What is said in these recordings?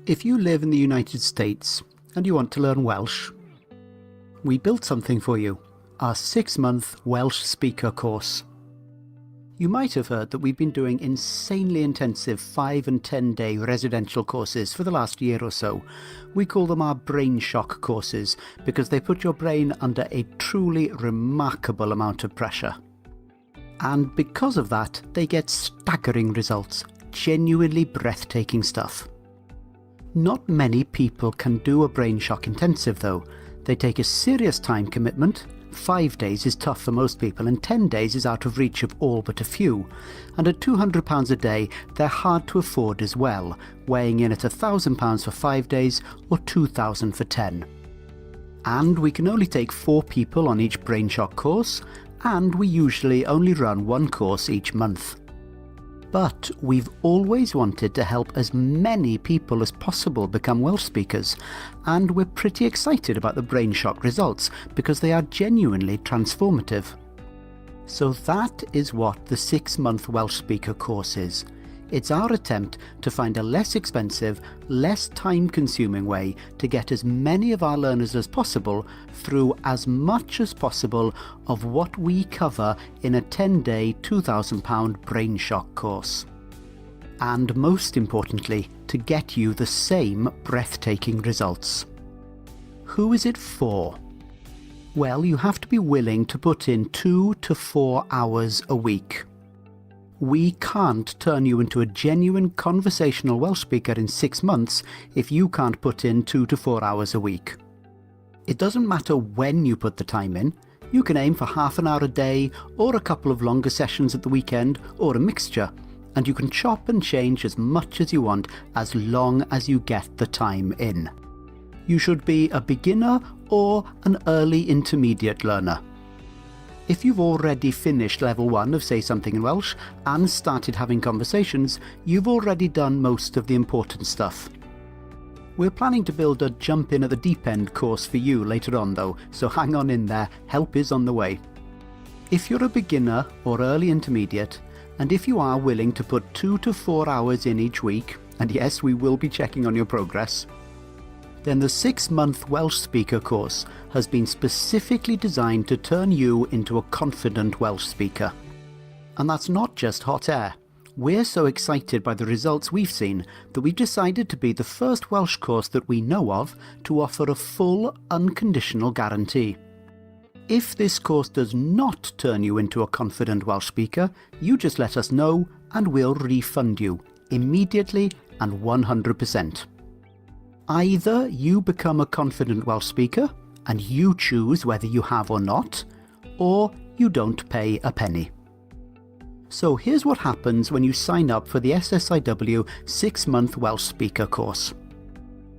If you live in the United States and you want to learn Welsh, we built something for you, our 6-month Welsh speaker course. You might have heard that we've been doing insanely intensive 5 and 10-day residential courses for the last year or so. We call them our brain shock courses because they put your brain under a truly remarkable amount of pressure. And because of that, they get staggering results, genuinely breathtaking stuff. Not many people can do a brain shock intensive though. They take a serious time commitment. 5 days is tough for most people and 10 days is out of reach of all but a few. And at £200 a day, they're hard to afford as well, weighing in at £1,000 for 5 days or £2,000 for 10. And we can only take 4 people on each brain shock course, and we usually only run 1 course each month. But we've always wanted to help as many people as possible become Welsh speakers, and we're pretty excited about the brain shock results because they are genuinely transformative. So that is what the 6-month Welsh speaker course is. It's our attempt to find a less expensive, less time-consuming way to get as many of our learners as possible through as much as possible of what we cover in a 10-day £2,000 brain shock course. And most importantly, to get you the same breathtaking results. Who is it for? Well, you have to be willing to put in 2 to 4 hours a week. We can't turn you into a genuine conversational Welsh speaker in 6 months if you can't put in 2 to 4 hours a week. It doesn't matter when you put the time in. You can aim for half an hour a day, or a couple of longer sessions at the weekend, or a mixture, and you can chop and change as much as you want as long as you get the time in. You should be a beginner or an early intermediate learner. If you've already finished level 1 of Say Something in Welsh and started having conversations, you've already done most of the important stuff. We're planning to build a Jump In at the Deep End course for you later on though, so hang on in there, help is on the way. If you're a beginner or early intermediate, and if you are willing to put 2 to 4 hours in each week, and yes, we will be checking on your progress, then the 6-month Welsh speaker course has been specifically designed to turn you into a confident Welsh speaker. And that's not just hot air. We're so excited by the results we've seen that we've decided to be the first Welsh course that we know of to offer a full, unconditional guarantee. If this course does not turn you into a confident Welsh speaker, you just let us know and we'll refund you, immediately and 100%. Either you become a confident Welsh speaker, and you choose whether you have or not, or you don't pay a penny. So here's what happens when you sign up for the SSIW 6-month Welsh speaker course.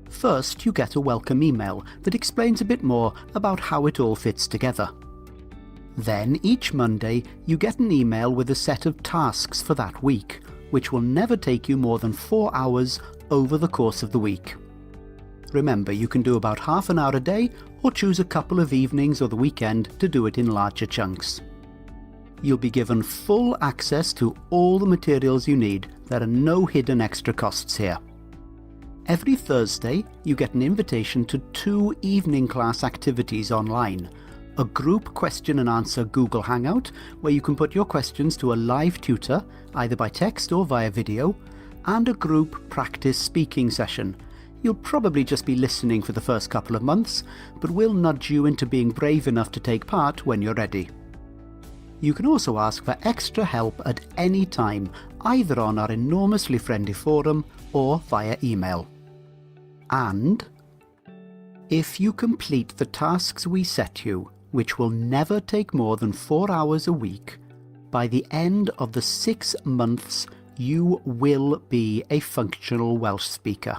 First, you get a welcome email that explains a bit more about how it all fits together. Then, each Monday, you get an email with a set of tasks for that week, which will never take you more than 4 hours over the course of the week. Remember, you can do about half an hour a day or choose a couple of evenings or the weekend to do it in larger chunks. You'll be given full access to all the materials you need. There are no hidden extra costs here. Every Thursday, you get an invitation to 2 evening class activities online. A group question and answer Google Hangout, where you can put your questions to a live tutor, either by text or via video, and a group practice speaking session. You'll probably just be listening for the first couple of months, but we'll nudge you into being brave enough to take part when you're ready. You can also ask for extra help at any time, either on our enormously friendly forum or via email. And if you complete the tasks we set you, which will never take more than 4 hours a week, by the end of the 6 months, you will be a functional Welsh speaker.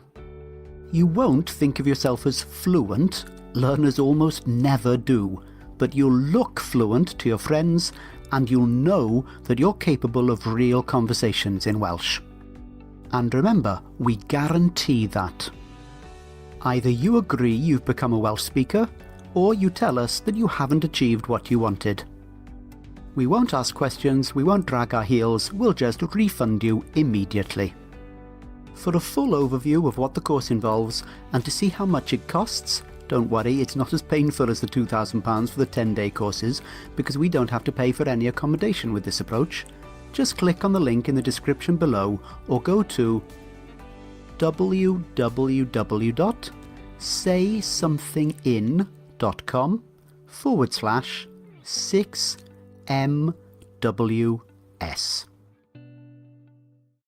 You won't think of yourself as fluent, learners almost never do, but you'll look fluent to your friends and you'll know that you're capable of real conversations in Welsh. And remember, we guarantee that. Either you agree you've become a Welsh speaker, or you tell us that you haven't achieved what you wanted. We won't ask questions, we won't drag our heels, we'll just refund you immediately. For a full overview of what the course involves and to see how much it costs, don't worry, it's not as painful as the £2,000 for the 10-day courses because we don't have to pay for any accommodation with this approach. Just click on the link in the description below or go to www.saysomethingin.com/6MWS.